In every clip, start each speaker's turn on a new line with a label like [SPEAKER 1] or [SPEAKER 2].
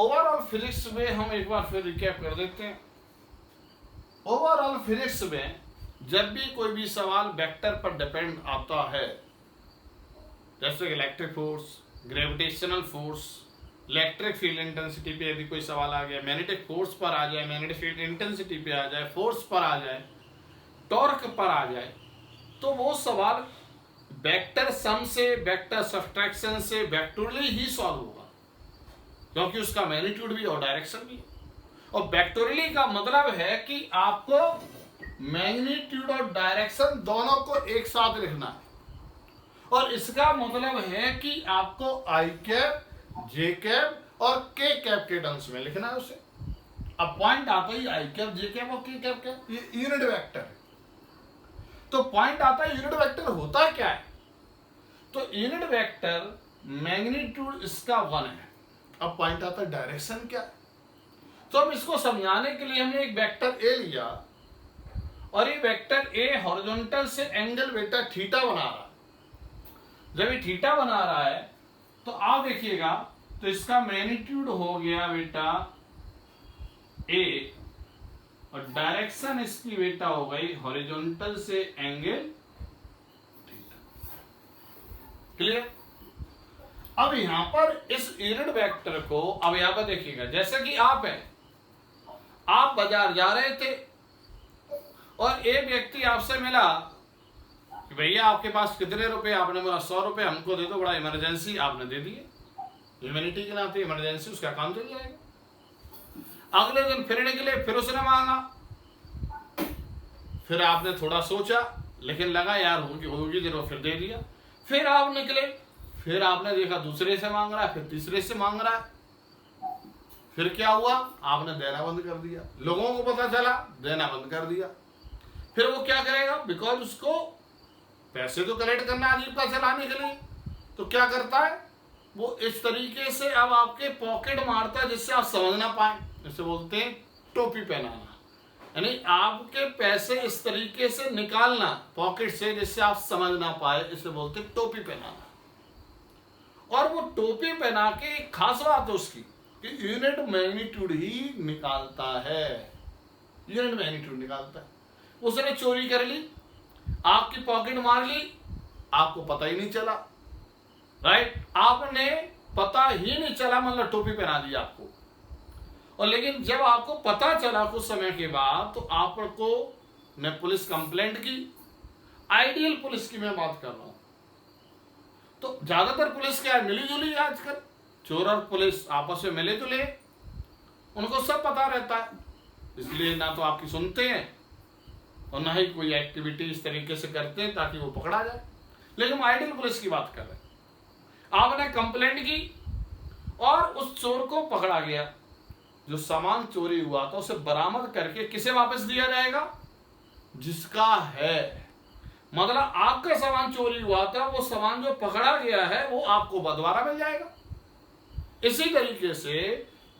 [SPEAKER 1] Overall physics में हम एक बार फिर रिकैप कर देते हैं। ओवरऑल फिजिक्स में जब भी कोई भी सवाल वेक्टर पर डिपेंड आता है, जैसे electric force, gravitational force, electric field intensity पे यदि कोई सवाल आ गया, मैग्नेटिक फोर्स पर आ जाए, मैग्नेटिक फील्ड इंटेंसिटी पे आ जाए, फोर्स पर आ जाए, टॉर्क पर आ जाए, तो वो सवाल वेक्टर सम से, वेक्टर सब्ट्रैक्शन से वेक्टोरियली ही सॉल्व होगा, क्योंकि उसका मैग्नीट्यूड भी और डायरेक्शन भी। और वेक्टोरियली का मतलब है कि आपको मैग्नीट्यूड और डायरेक्शन दोनों को एक साथ लिखना है, और इसका मतलब है कि आपको आई कैप, जे कैप और के कैप के टर्म्स में लिखना है उसे। अब पॉइंट आता ही आई कैप, जे कैप और के कैप का, ये यूनिट वेक्टर है। तो पॉइंट आता है यूनिट वेक्टर होता क्या है, तो यूनिट वेक्टर मैग्नीट्यूड इसका 1 है। अब पॉइंट आता है डायरेक्शन क्या है, तो हम इसको समझाने के लिए हमने एक वेक्टर ए लिया, और ये वेक्टर ए हॉरिजॉन्टल से एंगल बेटा थीटा बना रहा है। जब ये थीटा बना रहा है तो आप देखिएगा, तो इसका मैग्नीट्यूड हो गया बेटा ए, और डायरेक्शन इसकी बेटा हो गई हॉरिजॉन्टल से एंगल थीटा। क्लियर? अब यहां पर इस यूनिट वेक्टर को, अब यहां पर देखिएगा, जैसे कि आप हैं, आप बाजार जा रहे थे और एक व्यक्ति आपसे मिला कि भैया आपके पास कितने रुपए, आपने बोला 100 रुपए, हमको दे दो, बड़ा इमरजेंसी, आपने दे दिए। ह्यूमैनिटी के नाते इमरजेंसी, उसका काम चल जाएगा। अगले दिन फिर निकले, फिर उसने मांगा, फिर आपने थोड़ा सोचा, लेकिन लगा यार होगी जरूर, फिर दे दिया। फिर आप निकले, फिर आपने देखा दूसरे से मांग रहा है, फिर तीसरे से मांग रहा है, फिर क्या हुआ, आपने देना बंद कर दिया। लोगों को पता चला, देना बंद कर दिया। फिर वो क्या करेगा, बिकॉज उसको पैसे तो कलेक्ट करना है अजीब का चलाने के लिए, तो क्या करता है, वो इस तरीके से अब आपके पॉकेट मारता है जिससे आप समझ ना पाए। इसे बोलते हैं टोपी पहनाना, यानी आपके पैसे इस तरीके से निकालना पॉकेट से जिससे आप समझ ना पाए, इसे बोलते हैं टोपी पहनाना। और वो टोपी पहना के एक खास बात है उसकी कि यूनिट मैग्नीट्यूड ही निकालता है, यूनिट मैग्नीट्यूड निकालता है। उसने चोरी कर ली, आपकी पॉकेट मार ली, आपको पता ही नहीं चला, राइट? आपने पता ही नहीं चला, मतलब टोपी पहना दी आपको। और लेकिन जब आपको पता चला कुछ समय के बाद, तो आपको ने पुलिस कंप्लेंट की। आइडियल पुलिस की मैं बात कर रहा हूं। तो ज्यादातर पुलिस क्या है, मिली जुली आजकल, चोर और पुलिस आपस में मिले जुले, उनको सब पता रहता है, इसलिए ना तो आपकी सुनते हैं और ना ही कोई एक्टिविटी इस तरीके से करते हैं ताकि वो पकड़ा जाए। लेकिन हम आइडियल पुलिस की बात कर रहे हैं। आपने कंप्लेंट की और उस चोर को पकड़ा गया। जो सामान चोरी हुआ था उसे बरामद करके किसे वापस दिया जाएगा, जिसका है। मतलब आपका सामान चोरी हुआ था, वो सामान जो पकड़ा गया है वो आपको दोबारा मिल जाएगा। इसी तरीके से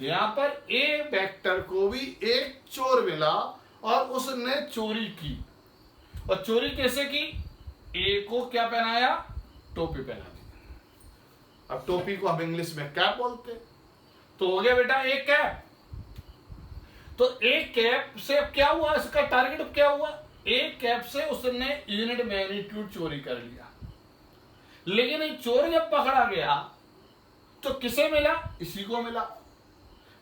[SPEAKER 1] यहां पर ए वेक्टर को भी एक चोर मिला और उसने चोरी की, और चोरी कैसे की, ए को क्या पहनाया, टोपी पहना दी। अब टोपी को हम इंग्लिश में कैप बोलते हैं। तो हो गया बेटा एक कैप। तो एक कैप से अब क्या हुआ, इसका टारगेट क्या हुआ, एक कैप से उसने यूनिट मैग्नीट्यूड चोरी कर लिया। लेकिन ये चोर जब पकड़ा गया तो किसे मिला, इसी को मिला।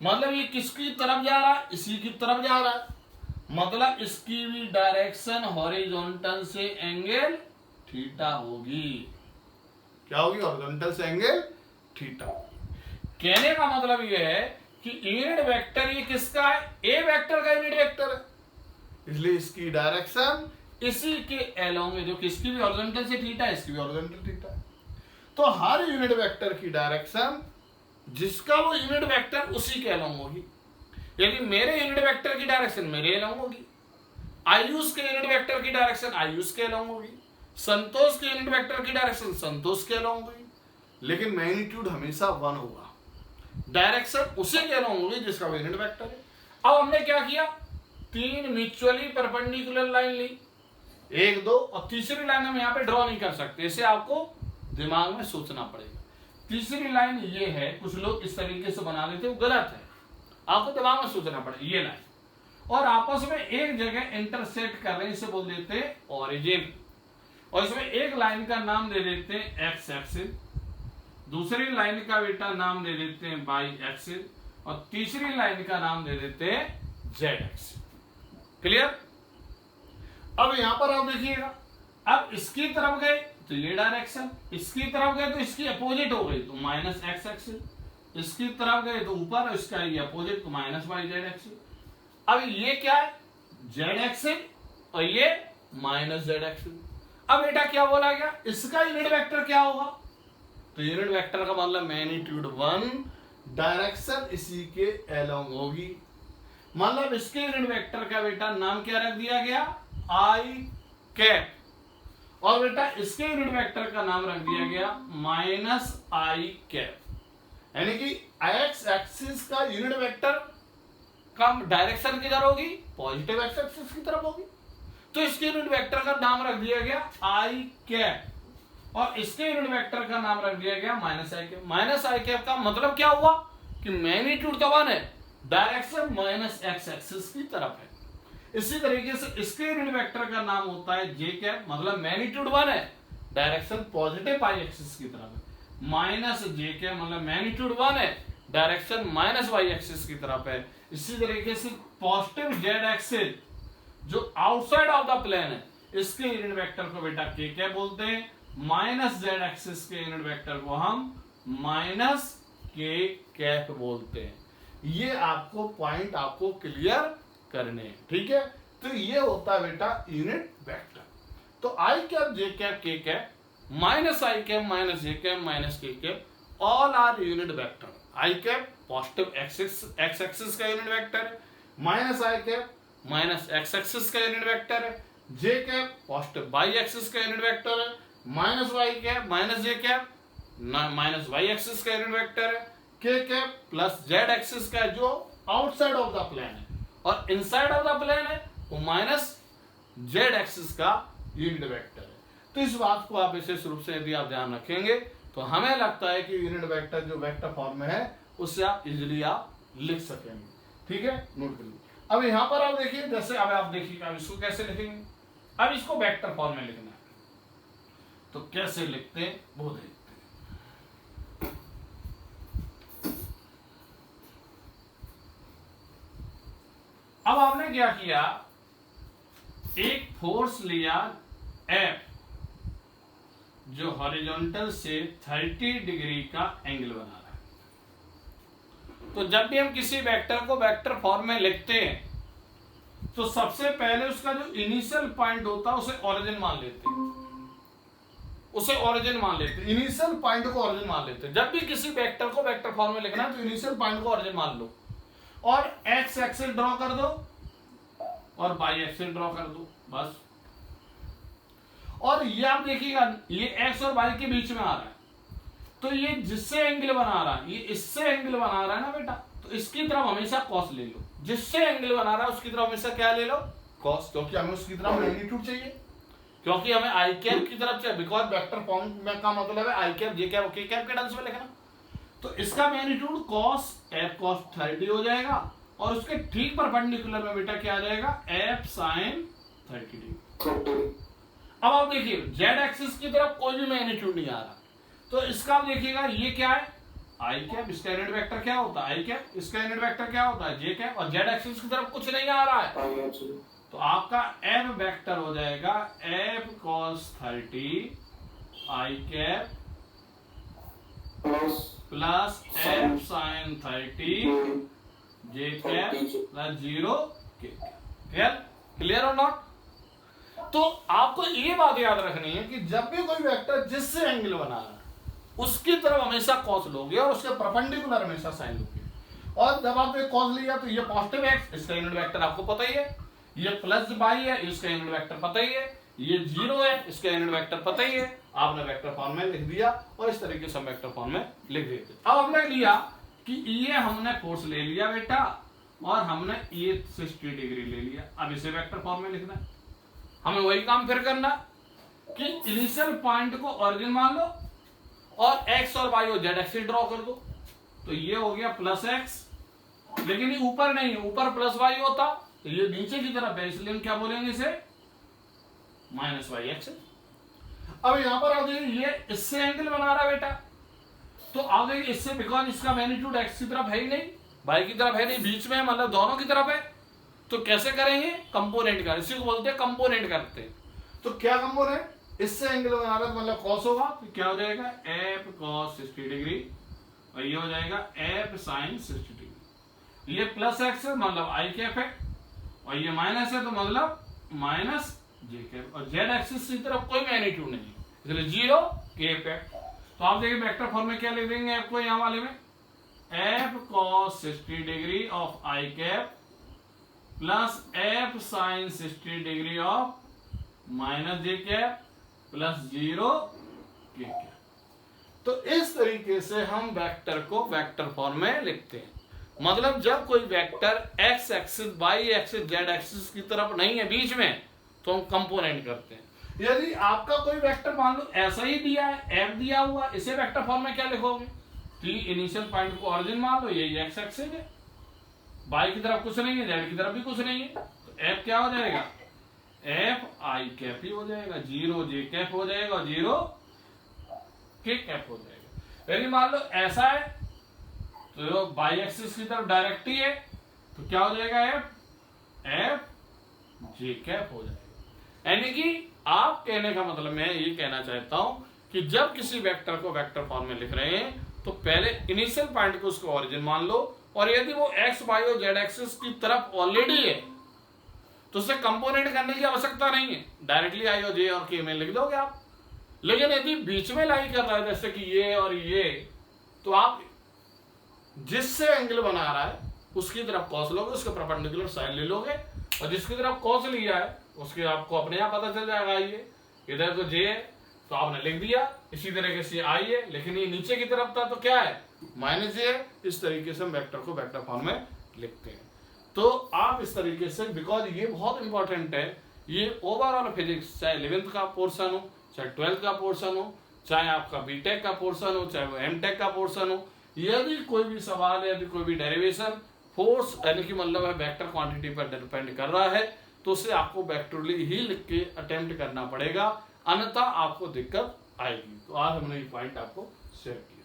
[SPEAKER 1] मतलब ये किसकी तरफ जा रहा है, इसी की तरफ जा रहा है, मतलब इसकी भी डायरेक्शन हॉरिजॉन्टल से एंगल थीटा होगी। क्या होगी, हॉरिजॉन्टल से एंगल थीटा। कहने का मतलब यह है कि यूनिट वेक्टर ये किसका है, ए वेक्टर का यूनिट वेक्टर है, इसलिए इसकी डायरेक्शन इसी के अलोंग है, जो किसकी भी हॉरिजॉन्टल से थीटा है, इसकी भी हॉरिजॉन्टल थीटा है। तो हर यूनिट वेक्टर की डायरेक्शन जिसका वो यूनिट वेक्टर उसी के अलोंग होगी। यदि मेरे यूनिट वेक्टर की डायरेक्शन मेरे अलोंग होगी, आयुष के यूनिट वेक्टर की डायरेक्शन आयुष के अलोंग होगी, संतोष के यूनिट वेक्टर की डायरेक्शन संतोष के अलोंग होगी, लेकिन मैग्नीट्यूड हमेशा 1 होगा। डायरेक्शन उसी के अलोंग होगी जिसका वो यूनिट वेक्टर है। अब हमने क्या किया, 3 म्यूचुअली परपेंडिकुलर लाइन ली, 1 2, और तीसरी लाइन हम यहाँ पे ड्रॉ नहीं कर सकते, इसे आपको दिमाग में सोचना पड़ेगा। तीसरी लाइन ये है, कुछ लोग इस तरीके से बना लेते, वो गलत है, आपको दिमाग में सोचना पड़ेगा। ये लाइन और आपस में एक जगह इंटरसेक्ट कर रहे हैं, इसे बोल देते हैं ओरिजिन, और इसमें एक लाइन का नाम दे देते हैं एक्स एक्सिस, दूसरी लाइन का बेटा नाम दे देते हैं वाई एक्सिस, और तीसरी लाइन का नाम दे देते हैं जेड एक्सिस। क्लियर? अब यहां पर आप देखिएगा, अब इसकी तरफ गए तो ये डायरेक्शन, इसकी तरफ गए तो इसकी अपोजिट हो गई तो माइनस एक्स एक्सिस, इसकी तरफ गए तो ऊपर, इसका ये अपोजिट तो माइनस वाई जेड एक्सिस। अब ये क्या है? जेड एक्सिस और ये माइनस जेड एक्सिस। अब बेटा क्या बोला गया, इसका यूनिट वेक्टर क्या होगा? तो यूनिट वेक्टर का मतलब मैग्नीट्यूड 1, डायरेक्शन इसी के अलोंग होगी, मतलब इसके यूनिट वेक्टर का बेटा नाम क्या रख दिया गया? आई कैप, और बेटा इसके यूनिट वेक्टर का नाम रख दिया गया माइनस आई कैप, यानी कि एक्स एक्सिस का यूनिट वेक्टर का डायरेक्शन किधर होगी? पॉजिटिव एक्स एक्सिस की तरफ होगी, तो इसके यूनिट वेक्टर का नाम रख दिया गया आई कैप, और इसके यूनिट वेक्टर का नाम रख दिया गया minus I cap. Minus I cap का मतलब क्या हुआ कि मैग्नीट्यूड तो 1 है, डायरेक्शन माइनस एक्स एक्सिस की तरफ है। इसी तरीके से इसके यूनिट वेक्टर का नाम होता है जे कैप, मतलब मैग्नीट्यूड 1 है, डायरेक्शन पॉजिटिव वाई एक्सिस की तरफ है, माइनस जे कैप मतलब मैग्नीट्यूड 1 है, डायरेक्शन माइनस वाई एक्सिस की तरफ है। इसी तरीके से पॉजिटिव जेड एक्सिस जो आउटसाइड ऑफ द प्लेन है, इसके यूनिट वेक्टर को बेटा के कैप बोलते हैं, माइनस जेड एक्सिस के यूनिट वेक्टर को हम माइनस के कैप बोलते हैं। ये आपको पॉइंट आपको क्लियर करने हैं, ठीक है? तो ये होता है बेटा यूनिट वेक्टर। तो I cap, J cap, K cap, minus I cap, minus J cap, minus K cap, all are unit vector. I cap positive X axis का यूनिट वेक्टर है, minus I cap minus X axis का unit vector है, J cap positive Y axis का unit vector है, minus Y cap minus J cap minus Y axis का unit vector है, K cap plus Z axis का जो outside of the plane है, और इनसाइड ऑफ द प्लेन है वो माइनस जेड एक्सिस का यूनिट वेक्टर है। तो इस बात को आप विशेष रूप से यदि आप ध्यान रखेंगे तो हमें लगता है कि यूनिट वेक्टर जो वेक्टर फॉर्म में है उससे आप इजीली आप लिख सकेंगे, ठीक है? नोट कर लीजिए। अब यहां पर आप देखिए, जैसे अब आप देखिएगा इसको कैसे लिखेंगे। अब इसको वेक्टर फॉर्म में लिखना है, तो कैसे लिखते हैं वो देखते हैं। अब आपने क्या किया, एक फोर्स लिया F जो हॉरिजॉन्टल से 30 डिग्री का एंगल बना रहा है। तो जब भी हम किसी वेक्टर को वेक्टर फॉर्म में लिखते हैं तो सबसे पहले उसका जो इनिशियल पॉइंट होता है उसे ओरिजिन मान लेते हैं, इनिशियल पॉइंट को ओरिजिन मान लेते हैं। जब भी किसी वेक्टर को वेक्टर फॉर्म में लिखना है तो इनिशियल पॉइंट को ओरिजिन मान लो, और एक्स एक्सिस ड्रॉ कर दो और वाई एक्सिस ड्रॉ कर दो, बस। और ये आप देखिएगा ये एक्स और वाई के बीच में आ रहा है, तो ये जिससे एंगल बना रहा है ये इससे एंगल बना रहा है ना बेटा, तो इसकी तरफ हमेशा कॉस ले लो। जिससे एंगल बना रहा है उसकी तरफ हमेशा क्या ले लो? कॉस, क्योंकि हमें उसकी तरफ मैग्नीट्यूड चाहिए, क्योंकि हमें आई कैप की तरफ चाहिए, बिकॉज वेक्टर फॉर्म में का मतलब है आई cap, J cap, K cap के टर्म्स में लिखना। तो इसका मैग्नीट्यूड कॉस एफ कॉस 30 हो जाएगा, और उसके ठीक परपेंडिकुलर में बेटा क्या आ जाएगा? F sine 30 degree. अब आप देखिए जेड एक्सिस की तरफ कोई भी मैग्नीट्यूड नहीं आ रहा, तो इसका आप देखिएगा ये क्या है? आई कैप, इसका यूनिट वेक्टर क्या होता है? आई कैप, इसका यूनिट वेक्टर क्या होता है? जे कैप, और जेड एक्सिस की तरफ कुछ नहीं आ रहा है, तो आपका एफ वेक्टर हो जाएगा एफ कॉस 30 आई कैप प्लस एफ साइन 30 जे कैप प्लस 0 के। क्लियर और नॉट? तो आपको ये बात याद रखनी है कि जब भी कोई वेक्टर जिससे एंगल बना रहा है उसकी तरफ हमेशा कॉस लोगे और उसके परपेंडिकुलर हमेशा साइन लोगे। और जब आपने कॉस लिया तो ये पॉजिटिव एक्स, इसका यूनिट वेक्टर आपको पता ही है, ये प्लस वाई है, इसका यूनिट वेक्टर पता ही है, ये 0 है, इसका यूनिट वेक्टर पता ही है। आपने वेक्टर फॉर्म में लिख दिया और इस तरीके से वेक्टर फॉर्म में लिख देते। अब हमने लिया कि ये हमने फोर्स ले लिया बेटा, और हमने ये 60 डिग्री ले लिया। अब इसे वेक्टर फॉर्म में लिखना है, हमें वही काम फिर करना कि इनिशियल पॉइंट को ओरिजिन मान लो और एक्स और वाई और जेड एक्सिस ड्रॉ कर दो, तो ये हो गया प्लस एक्स, लेकिन ये ऊपर नहीं है, ऊपर प्लस वाई होता तो ये नीचे की तरफ है, इसलिए हम क्या बोलेंगे इसे माइनस वाई एक्स। अब यहां पर आप देखिए ये इससे एंगल बना रहा है बेटा, तो आप देखिए इससे, बिकॉज इसका मैग्नीट्यूड एक्स की तरफ है ही नहीं, वाई की तरफ है नहीं, बीच में मतलब दोनों की तरफ है, तो कैसे करेंगे कंपोनेंट का, इसी को बोलते हैं कंपोनेंट करते हैं। तो क्या कंपोनेंट, इससे एंगल बना रहा है मतलब कॉस होगा, तो क्या हो जाएगा एफ कॉस 60 डिग्री और ये हो जाएगा एफ साइन 60 डिग्री। ये प्लस एक्स है मतलब आई कैप है और ये माइनस है तो मतलब माइनस जे कैप, और जेड एक्सिस की तरफ कोई मैग्नीट्यूड नहीं है इसलिए जीरो कैप है। तो आप देखिए वेक्टर फॉर्म में क्या लिख देंगे आपको यहां वाले में, F cos 60 degree of I cap plus F sine 60 degree of minus J cap plus zero के कैप। तो इस तरीके से हम वेक्टर को वेक्टर फॉर्म में लिखते हैं। मतलब जब कोई vector X axis Y axis Z axis की तरफ नहीं है बीच में, तो हम कंपोनेंट करते हैं। यदि आपका कोई वेक्टर मान लो ऐसा ही दिया है, एफ दिया हुआ, इसे वेक्टर फॉर्म में क्या लिखोगे, टी इनिशियल पॉइंट को ऑरिजिन मान लो, ये एक्स एक्सिस है, वाई की तरफ कुछ नहीं है, जेड की तरफ भी कुछ नहीं है, तो एफ क्या हो जाएगा एफ आई कैप ही हो जाएगा, जीरो जे कैप हो जाएगा और जीरो के कैप हो जाएगा। यदि मान लो ऐसा है तो बाई एक्सिस की तरफ डायरेक्ट ही है, तो क्या हो जाएगा एफ एफ जे कैप हो जाएगा। यानी कि आप कहने का मतलब मैं ये कहना चाहता हूं कि जब किसी वेक्टर को वेक्टर फॉर्म में लिख रहे हैं तो पहले इनिशियल पॉइंट को उसको ऑरिजिन मान लो, और यदि वो एक्स वाई और जेड एक्सिस की तरफ ऑलरेडी है तो उसे कंपोनेंट करने की आवश्यकता नहीं है, डायरेक्टली आई और जे और के में लिख दोगे आप। लेकिन यदि बीच में लाई कर रहा है जैसे कि ये और ये, तो आप जिससे एंगल बना रहा है उसकी तरफ कॉस लोगे, उसके परपेंडिकुलर साइड ले लोगे, और जिसकी तरफ कॉस लिया है उसके आपको अपने आप पता चल जाएगा। ये इधर तो जे है तो आपने लिख दिया, इसी तरीके से आई है लेकिन ये नीचे की तरफ था तो क्या है माइनस जे है। इस तरीके से हम वेक्टर को वेक्टर फॉर्म में लिखते हैं। तो आप इस तरीके से, बिकॉज ये बहुत इंपॉर्टेंट है, ये ओवरऑल फिजिक्स चाहे 11th का पोर्शन हो, चाहे 12th का पोर्शन हो, चाहे आपका बीटेक का पोर्शन हो, चाहे वो एमटेक का पोर्शन हो, यदि कोई भी सवाल है, यदि कोई भी डेरिवेशन फोर्स यानी कि मतलब है वेक्टर क्वांटिटी पर डिपेंड कर रहा है, तो उसे आपको वेक्टरली ही लिख के अटेम्प्ट करना पड़ेगा, अन्यथा आपको दिक्कत आएगी। तो आज हमने ये पॉइंट आपको शेयर किया।